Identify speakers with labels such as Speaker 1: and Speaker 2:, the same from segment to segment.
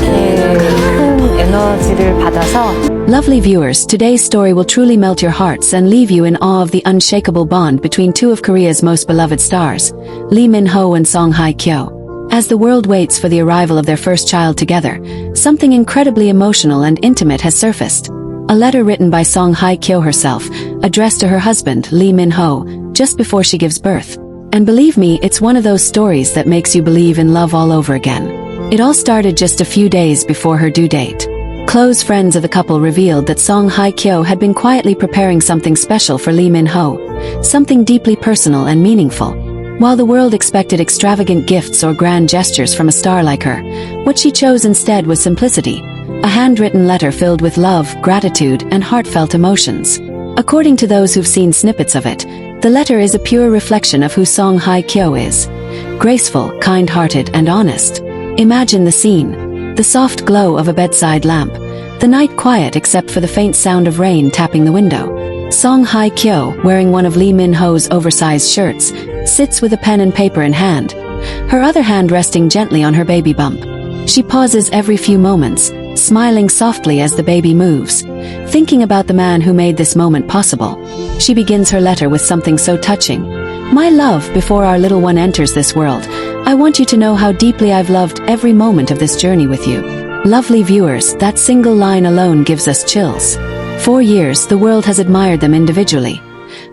Speaker 1: 큰 에너지를 받아서
Speaker 2: Lovely viewers, today's story will truly melt your hearts and leave you in awe of the unshakable bond between two of Korea's most beloved stars, Lee Min-ho and Hye Kyo. As the world waits for the arrival of their first child together, something incredibly emotional and intimate has surfaced. A letter written by Hye Kyo herself, addressed to her husband, Lee Min-ho, just before she gives birth. And believe me, it's one of those stories that makes you believe in love all over again. It all started just a few days before her due date. Close friends of the couple revealed that Hye Kyo had been quietly preparing something special for Lee Min-ho, something deeply personal and meaningful. While the world expected extravagant gifts or grand gestures from a star like her, what she chose instead was simplicity, a handwritten letter filled with love, gratitude, and heartfelt emotions. According to those who've seen snippets of it, the letter is a pure reflection of who Hye Kyo is. Graceful, kind-hearted, and honest. Imagine the scene. The soft glow of a bedside lamp. The night quiet except for the faint sound of rain tapping the window. Hye Kyo, wearing one of Lee Min-ho's oversized shirts, sits with a pen and paper in hand, her other hand resting gently on her baby bump. She pauses every few moments, smiling softly as the baby moves, thinking about the man who made this moment possible. She begins her letter with something so touching. My love, before our little one enters this world, I want you to know how deeply I've loved every moment of this journey with you. Lovely viewers, that single line alone gives us chills. For years, the world has admired them individually.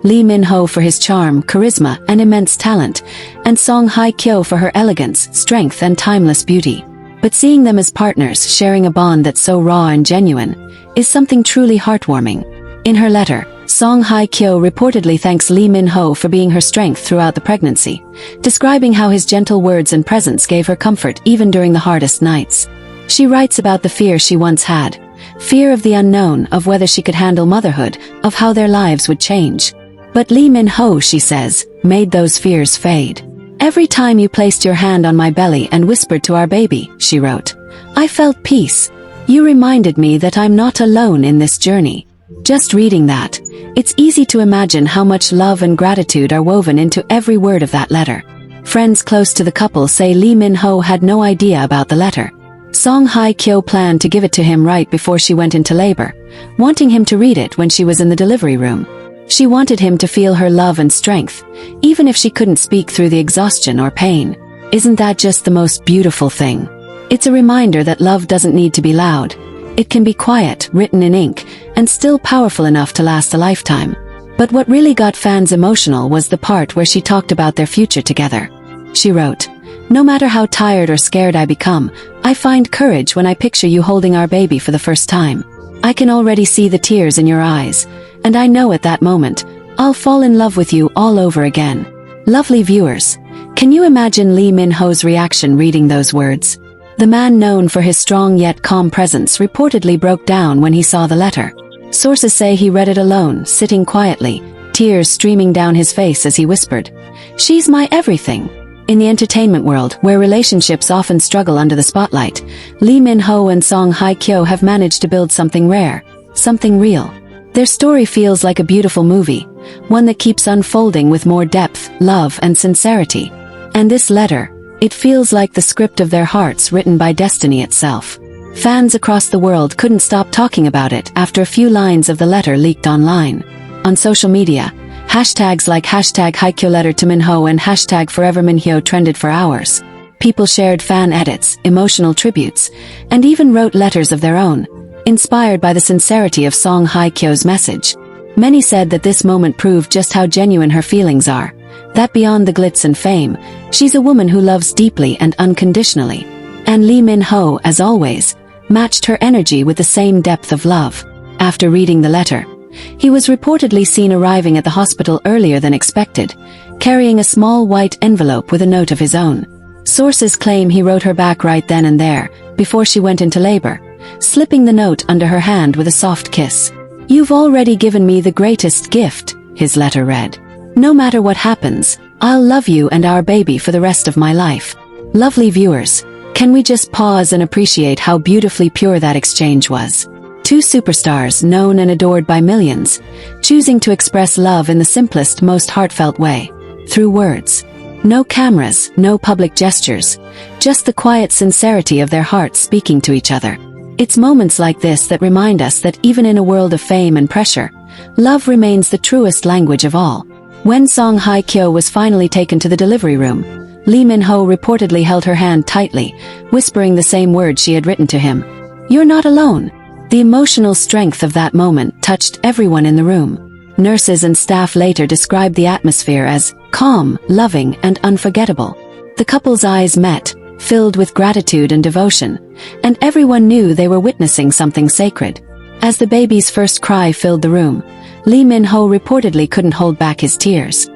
Speaker 2: Lee Min-ho for his charm, charisma, and immense talent, and Hye Kyo for her elegance, strength, and timeless beauty. But seeing them as partners, sharing a bond that's so raw and genuine, is something truly heartwarming. In her letter, Hye Kyo reportedly thanks Lee Min-ho for being her strength throughout the pregnancy, describing how his gentle words and presence gave her comfort even during the hardest nights. She writes about the fear she once had. Fear of the unknown, of whether she could handle motherhood, of how their lives would change. But Lee Min-ho, she says, made those fears fade. Every time you placed your hand on my belly and whispered to our baby, she wrote, I felt peace. You reminded me that I'm not alone in this journey. Just reading that, it's easy to imagine how much love and gratitude are woven into every word of that letter. Friends close to the couple say Lee Min-ho had no idea about the letter. Hye Kyo planned to give it to him right before she went into labor, wanting him to read it when she was in the delivery room. She wanted him to feel her love and strength, even if she couldn't speak through the exhaustion or pain. Isn't that just the most beautiful thing? It's a reminder that love doesn't need to be loud. It can be quiet, written in ink, and still powerful enough to last a lifetime. But what really got fans emotional was the part where she talked about their future together. She wrote, No matter how tired or scared I become, I find courage when I picture you holding our baby for the first time. I can already see the tears in your eyes, and I know at that moment, I'll fall in love with you all over again. Lovely viewers, can you imagine Lee Min-ho's reaction reading those words? The man known for his strong yet calm presence reportedly broke down when he saw the letter. Sources say he read it alone, sitting quietly, tears streaming down his face as he whispered, She's my everything. In the entertainment world, where relationships often struggle under the spotlight, Lee Min-ho and Hye Kyo have managed to build something rare, something real. Their story feels like a beautiful movie, one that keeps unfolding with more depth, love, and sincerity. And this letter, it feels like the script of their hearts written by destiny itself. Fans across the world couldn't stop talking about it after a few lines of the letter leaked online. On social media, hashtags like #HyeKyo to Min-ho and #ForeverMinHyo trended for hours. People shared fan edits, emotional tributes, and even wrote letters of their own, inspired by the sincerity of Hye Kyo's message. Many said that this moment proved just how genuine her feelings are, that beyond the glitz and fame, she's a woman who loves deeply and unconditionally. And Lee Min-ho, as always, matched her energy with the same depth of love. After reading the letter, he was reportedly seen arriving at the hospital earlier than expected, carrying a small white envelope with a note of his own. Sources claim he wrote her back right then and there, before she went into labor, slipping the note under her hand with a soft kiss. You've already given me the greatest gift, his letter read. No matter what happens, I'll love you and our baby for the rest of my life. Lovely viewers, can we just pause and appreciate how beautifully pure that exchange was? Two superstars known and adored by millions, choosing to express love in the simplest, most heartfelt way, through words. No cameras, no public gestures, just the quiet sincerity of their hearts speaking to each other. It's moments like this that remind us that even in a world of fame and pressure, love remains the truest language of all. When Song Hye Kyo was finally taken to the delivery room, Lee Min-ho reportedly held her hand tightly, whispering the same words she had written to him. "You're not alone." The emotional strength of that moment touched everyone in the room. Nurses and staff later described the atmosphere as calm, loving, and unforgettable. The couple's eyes met, filled with gratitude and devotion, and everyone knew they were witnessing something sacred. As the baby's first cry filled the room, Lee Min-ho reportedly couldn't hold back his tears.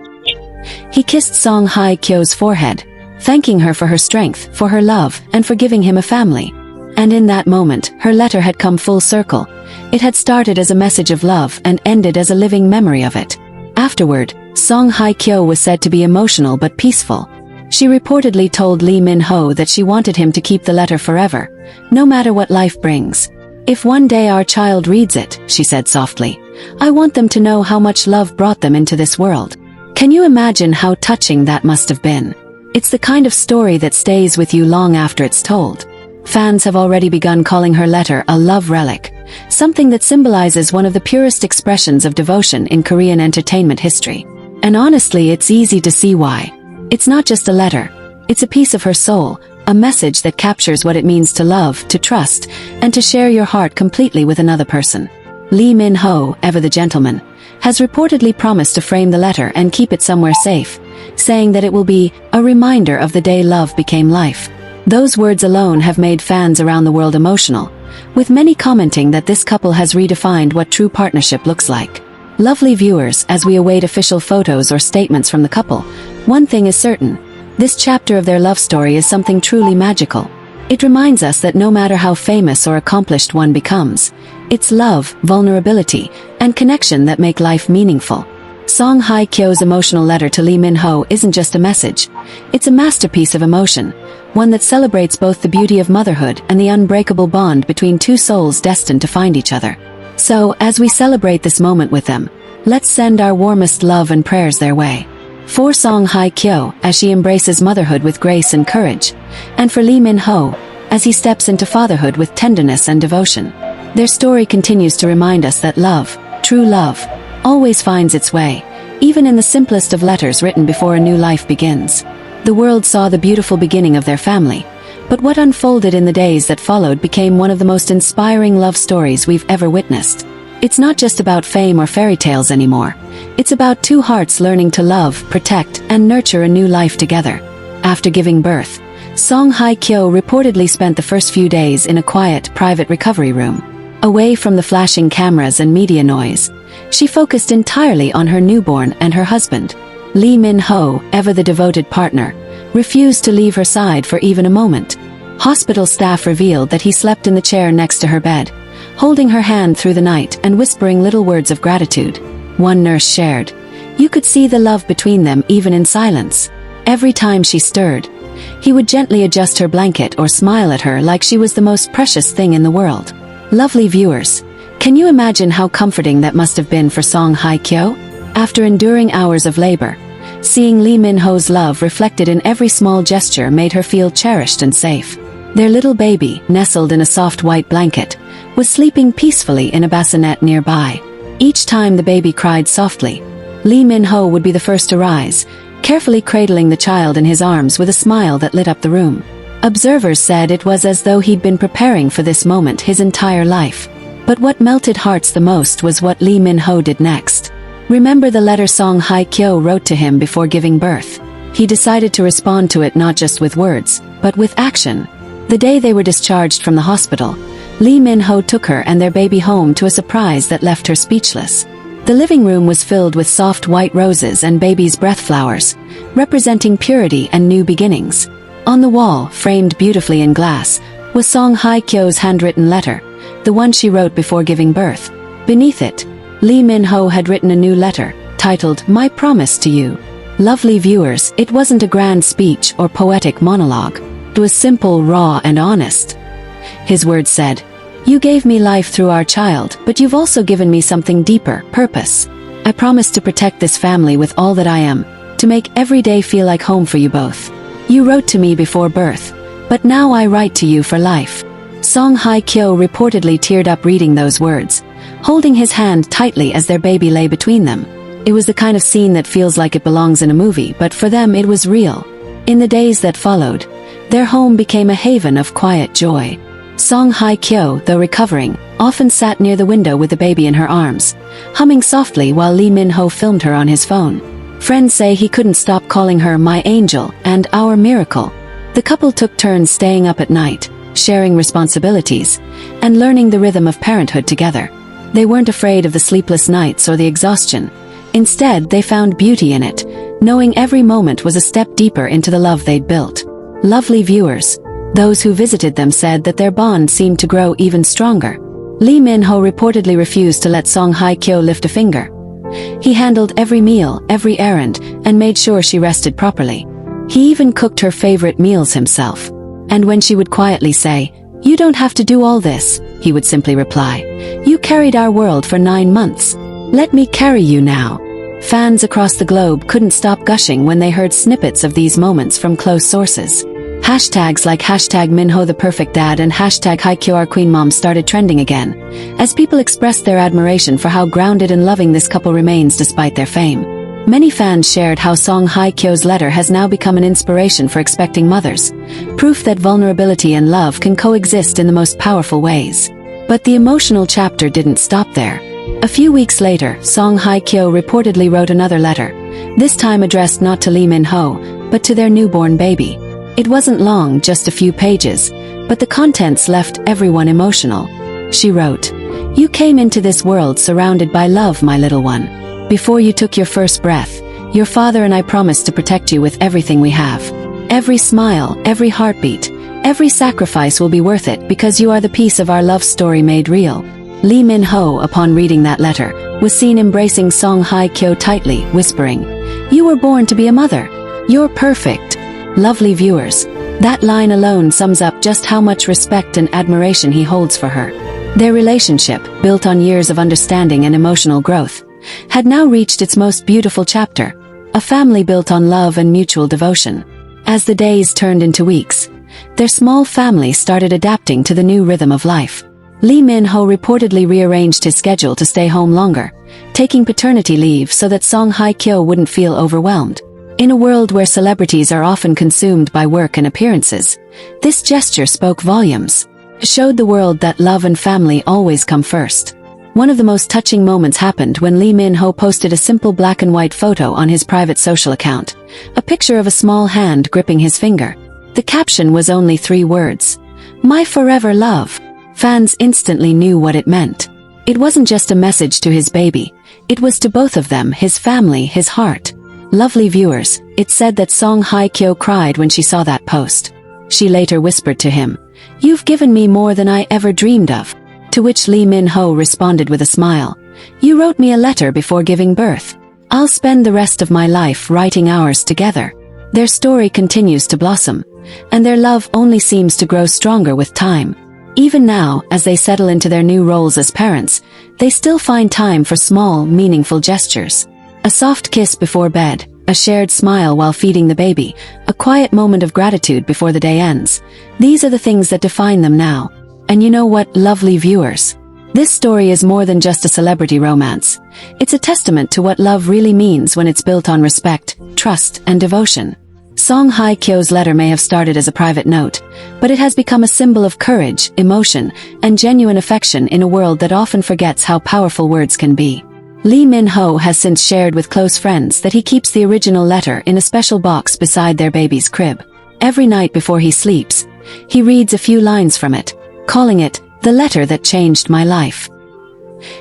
Speaker 2: He kissed Song Hye Kyo's forehead, thanking her for her strength, for her love, and for giving him a family. And in that moment, her letter had come full circle. It had started as a message of love and ended as a living memory of it. Afterward, Song Hye Kyo was said to be emotional but peaceful. She reportedly told Lee Min-ho that she wanted him to keep the letter forever, no matter what life brings. "If one day our child reads it," she said softly, "I want them to know how much love brought them into this world." Can you imagine how touching that must have been? It's the kind of story that stays with you long after it's told. Fans have already begun calling her letter a love relic, something that symbolizes one of the purest expressions of devotion in Korean entertainment history. And honestly, it's easy to see why. It's not just a letter. It's a piece of her soul, a message that captures what it means to love, to trust, and to share your heart completely with another person. Lee Min-ho, ever the gentleman, has reportedly promised to frame the letter and keep it somewhere safe, saying that it will be a reminder of the day love became life. Those words alone have made fans around the world emotional, with many commenting that this couple has redefined what true partnership looks like. Lovely viewers, as we await official photos or statements from the couple, one thing is certain: this chapter of their love story is something truly magical. It reminds us that no matter how famous or accomplished one becomes, it's love, vulnerability, and connection that make life meaningful. Song Hye Kyo's emotional letter to Lee Min-ho isn't just a message. It's a masterpiece of emotion, one that celebrates both the beauty of motherhood and the unbreakable bond between two souls destined to find each other. So, as we celebrate this moment with them, let's send our warmest love and prayers their way. For Song Hye Kyo, as she embraces motherhood with grace and courage, and for Lee Min-ho, as he steps into fatherhood with tenderness and devotion. Their story continues to remind us that love, true love, always finds its way, even in the simplest of letters written before a new life begins. The world saw the beautiful beginning of their family, but what unfolded in the days that followed became one of the most inspiring love stories we've ever witnessed. It's not just about fame or fairy tales anymore. It's about two hearts learning to love, protect, and nurture a new life together. After giving birth, Song Hye Kyo reportedly spent the first few days in a quiet, private recovery room. Away from the flashing cameras and media noise, she focused entirely on her newborn and her husband. Lee Min-ho, ever the devoted partner, refused to leave her side for even a moment. Hospital staff revealed that he slept in the chair next to her bed, holding her hand through the night and whispering little words of gratitude. One nurse shared, "You could see the love between them even in silence. Every time she stirred, he would gently adjust her blanket or smile at her like she was the most precious thing in the world." Lovely viewers, can you imagine how comforting that must have been for Song Hye Kyo? After enduring hours of labor, seeing Lee Min-ho's love reflected in every small gesture made her feel cherished and safe. Their little baby, nestled in a soft white blanket, was sleeping peacefully in a bassinet nearby. Each time the baby cried softly, Lee Min-ho would be the first to rise, carefully cradling the child in his arms with a smile that lit up the room. Observers said it was as though he'd been preparing for this moment his entire life. But what melted hearts the most was what Lee Min-ho did next. Remember the letter Song Hye Kyo wrote to him before giving birth? He decided to respond to it not just with words, but with action. The day they were discharged from the hospital, Lee Min-ho took her and their baby home to a surprise that left her speechless. The living room was filled with soft white roses and baby's breath flowers, representing purity and new beginnings. On the wall, framed beautifully in glass, was Song Hye Kyo's handwritten letter, the one she wrote before giving birth. Beneath it, Lee Min-ho had written a new letter, titled, "My Promise to You." Lovely viewers, it wasn't a grand speech or poetic monologue. It was simple, raw, and honest. His words said, "You gave me life through our child, but you've also given me something deeper, purpose. I promise to protect this family with all that I am, to make every day feel like home for you both. You wrote to me before birth, but now I write to you for life. Song Hye Kyo reportedly teared up reading those words, holding his hand tightly as their baby lay between them. It was the kind of scene that feels like it belongs in a movie, but for them it was real. In the days that followed, their home became a haven of quiet joy. Song Hye Kyo, though recovering, often sat near the window with the baby in her arms, humming softly while Lee Min-ho filmed her on his phone. Friends say he couldn't stop calling her "my angel" and "our miracle." The couple took turns staying up at night, sharing responsibilities, and learning the rhythm of parenthood together. They weren't afraid of the sleepless nights or the exhaustion. Instead, they found beauty in it, knowing every moment was a step deeper into the love they'd built. Lovely viewers, those who visited them said that their bond seemed to grow even stronger. Lee Min-ho reportedly refused to let Song Hye Kyo lift a finger. He handled every meal, every errand, and made sure she rested properly. He even cooked her favorite meals himself. And when she would quietly say, "You don't have to do all this," he would simply reply, "You carried our world for 9 months. Let me carry you now." Fans across the globe couldn't stop gushing when they heard snippets of these moments from close sources. Hashtags like #Minho the perfect dad and #Hye Kyo our queen mom started trending again, as people expressed their admiration for how grounded and loving this couple remains despite their fame. Many fans shared how Song Hye Kyo's letter has now become an inspiration for expecting mothers, proof that vulnerability and love can coexist in the most powerful ways. But the emotional chapter didn't stop there. A few weeks later, Song Hye Kyo reportedly wrote another letter, this time addressed not to Lee Min-ho, but to their newborn baby. It wasn't long, just a few pages, but the contents left everyone emotional. She wrote, "You came into this world surrounded by love, my little one. Before you took your first breath, your father and I promised to protect you with everything we have. Every smile, every heartbeat, every sacrifice will be worth it because you are the piece of our love story made real." Lee Min-ho, upon reading that letter, was seen embracing Song Hye Kyo tightly, whispering, "You were born to be a mother. You're perfect." Lovely viewers, that line alone sums up just how much respect and admiration he holds for her. Their relationship, built on years of understanding and emotional growth, had now reached its most beautiful chapter, a family built on love and mutual devotion. As the days turned into weeks, their small family started adapting to the new rhythm of life. Lee Min-ho reportedly rearranged his schedule to stay home longer, taking paternity leave so that Song Hye Kyo wouldn't feel overwhelmed. In a world where celebrities are often consumed by work and appearances, this gesture spoke volumes. It showed the world that love and family always come first. One of the most touching moments happened when Lee Min-ho posted a simple black and white photo on his private social account, a picture of a small hand gripping his finger. The caption was only 3 words, "My forever love." Fans instantly knew what it meant. It wasn't just a message to his baby, it was to both of them, his family, his heart. Lovely viewers, it said that Song Hye Kyo cried when she saw that post. She later whispered to him, "You've given me more than I ever dreamed of." To which Lee Min-ho responded with a smile, "You wrote me a letter before giving birth. I'll spend the rest of my life writing ours together." Their story continues to blossom, and their love only seems to grow stronger with time. Even now, as they settle into their new roles as parents, they still find time for small, meaningful gestures. A soft kiss before bed, a shared smile while feeding the baby, a quiet moment of gratitude before the day ends. These are the things that define them now. And you know what, lovely viewers? This story is more than just a celebrity romance. It's a testament to what love really means when it's built on respect, trust, and devotion. Song Hye Kyo's letter may have started as a private note, but it has become a symbol of courage, emotion, and genuine affection in a world that often forgets how powerful words can be. Lee Min-ho has since shared with close friends that he keeps the original letter in a special box beside their baby's crib. Every night before he sleeps, he reads a few lines from it, calling it, "The letter that changed my life."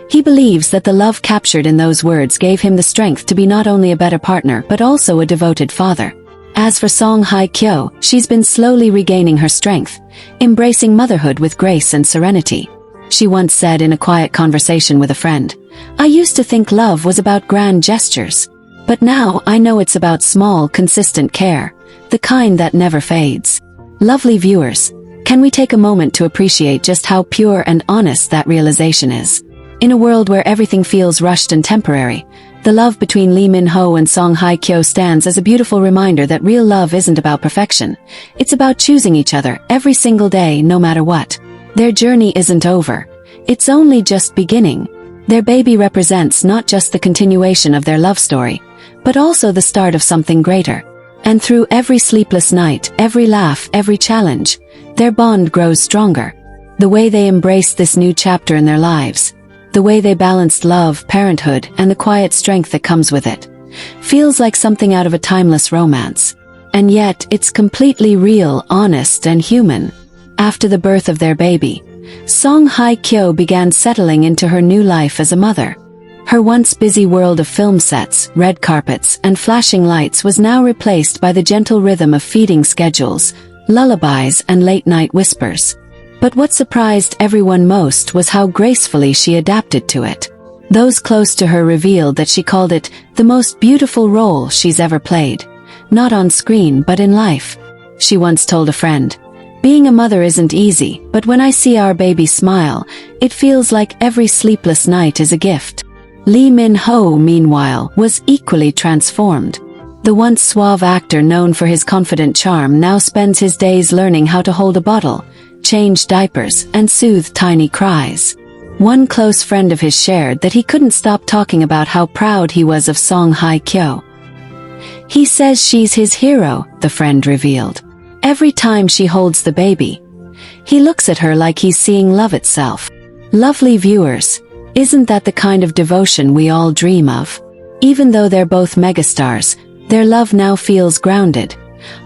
Speaker 2: He believes that the love captured in those words gave him the strength to be not only a better partner but also a devoted father. As for Song Hye Kyo, she's been slowly regaining her strength, embracing motherhood with grace and serenity. She once said in a quiet conversation with a friend, "I used to think love was about grand gestures, but now I know it's about small, consistent care, the kind that never fades." Lovely viewers, can we take a moment to appreciate just how pure and honest that realization is? In a world where everything feels rushed and temporary, The love between Lee Min-ho and Song Hye Kyo stands as a beautiful reminder that real love isn't about perfection. It's about choosing each other every single day, no matter what. Their journey isn't over. It's only just beginning. Their baby represents not just the continuation of their love story, but also the start of something greater. And through every sleepless night, every laugh, every challenge, their bond grows stronger. The way they embrace this new chapter in their lives, the way they balanced love, parenthood, and the quiet strength that comes with it, feels like something out of a timeless romance. And yet, it's completely real, honest, and human. After the birth of their baby, Song Hye Kyo began settling into her new life as a mother. Her once busy world of film sets, red carpets, and flashing lights was now replaced by the gentle rhythm of feeding schedules, lullabies, and late-night whispers. But what surprised everyone most was how gracefully she adapted to it. Those close to her revealed that she called it the most beautiful role she's ever played. Not on screen, but in life. She once told a friend, "Being a mother isn't easy, but when I see our baby smile, it feels like every sleepless night is a gift." Lee Min-ho, meanwhile, was equally transformed. The once suave actor known for his confident charm now spends his days learning how to hold a bottle, change diapers, and soothe tiny cries. One close friend of his shared that he couldn't stop talking about how proud he was of Song Hye Kyo. "He says she's his hero," the friend revealed. "Every time she holds the baby, he looks at her like he's seeing love itself." Lovely viewers, isn't that the kind of devotion we all dream of? Even though they're both megastars, their love now feels grounded,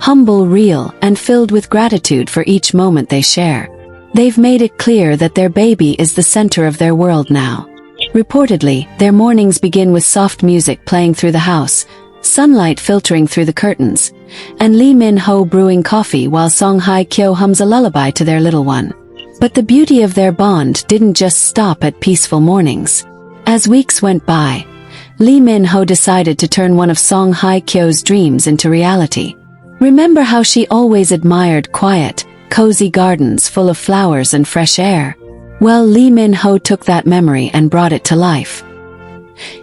Speaker 2: humble, real, and filled with gratitude for each moment they share. They've made it clear that their baby is the center of their world now. Reportedly, their mornings begin with soft music playing through the house, sunlight filtering through the curtains, and Lee Min-ho brewing coffee while Song Hye Kyo hums a lullaby to their little one. But the beauty of their bond didn't just stop at peaceful mornings. As weeks went by, Lee Min-ho decided to turn one of Song Hye Kyo's dreams into reality. Remember how she always admired quiet, cozy gardens full of flowers and fresh air? Well, Lee Min-ho took that memory and brought it to life.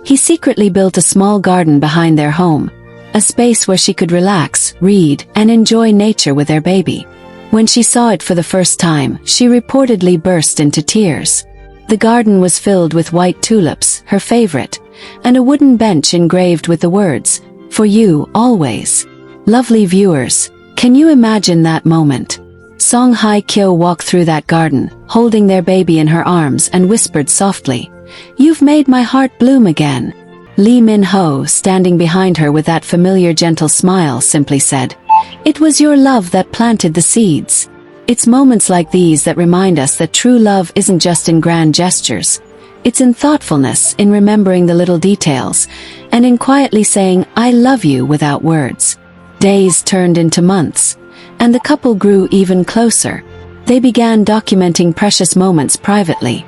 Speaker 2: He secretly built a small garden behind their home, a space where she could relax, read, and enjoy nature with their baby. When she saw it for the first time, she reportedly burst into tears. The garden was filled with white tulips, her favorite, and a wooden bench engraved with the words, "For you, always." Lovely viewers, can you imagine that moment? Song Hye Kyo walked through that garden, holding their baby in her arms, and whispered softly, "You've made my heart bloom again." Lee Min-ho, standing behind her with that familiar gentle smile, simply said, "It was your love that planted the seeds." It's moments like these that remind us that true love isn't just in grand gestures. It's in thoughtfulness, in remembering the little details, and in quietly saying, "I love you" without words. Days turned into months, and the couple grew even closer. They began documenting precious moments privately.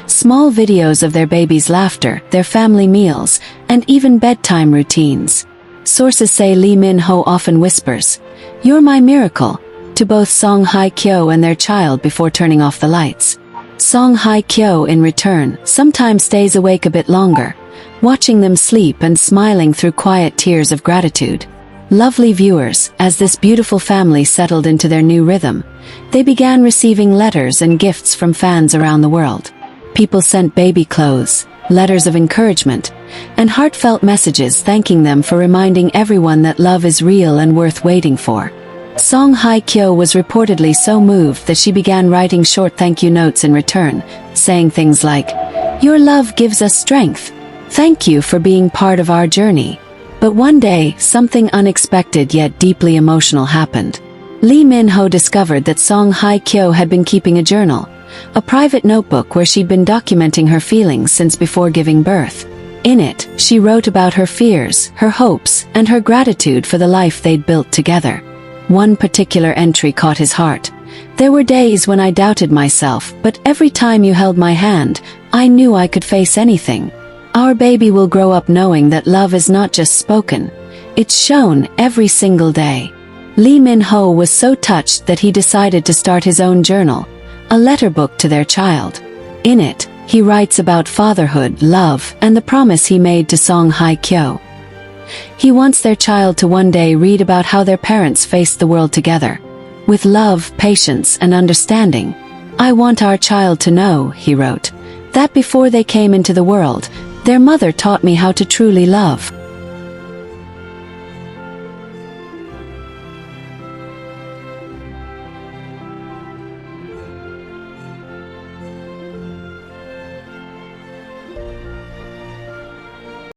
Speaker 2: Small videos of their baby's laughter, their family meals, and even bedtime routines. Sources say Lee Min-ho often whispers, "You're my miracle," to both Song Hye Kyo and their child before turning off the lights. Song Hye Kyo, in return, sometimes stays awake a bit longer, watching them sleep and smiling through quiet tears of gratitude. Lovely viewers, as this beautiful family settled into their new rhythm, they began receiving letters and gifts from fans around the world. People sent baby clothes, letters of encouragement, and heartfelt messages thanking them for reminding everyone that love is real and worth waiting for. Song Hye Kyo was reportedly so moved that she began writing short thank you notes in return, saying things like, "Your love gives us strength. Thank you for being part of our journey." But one day, something unexpected yet deeply emotional happened. Lee Min-ho discovered that Song Hye Kyo had been keeping a journal, a private notebook where she'd been documenting her feelings since before giving birth. In it, she wrote about her fears, her hopes, and her gratitude for the life they'd built together. One particular entry caught his heart. "There were days when I doubted myself, but every time you held my hand, I knew I could face anything. Our baby will grow up knowing that love is not just spoken, it's shown every single day." Lee Min-ho was so touched that he decided to start his own journal, a letter book to their child. In it, He writes about fatherhood, love, and the promise he made to Song Hye Kyo. He wants their child to one day read about how their parents faced the world together. With love, patience, and understanding. I want our child to know, he wrote, that before they came into the world, their mother taught me how to truly love.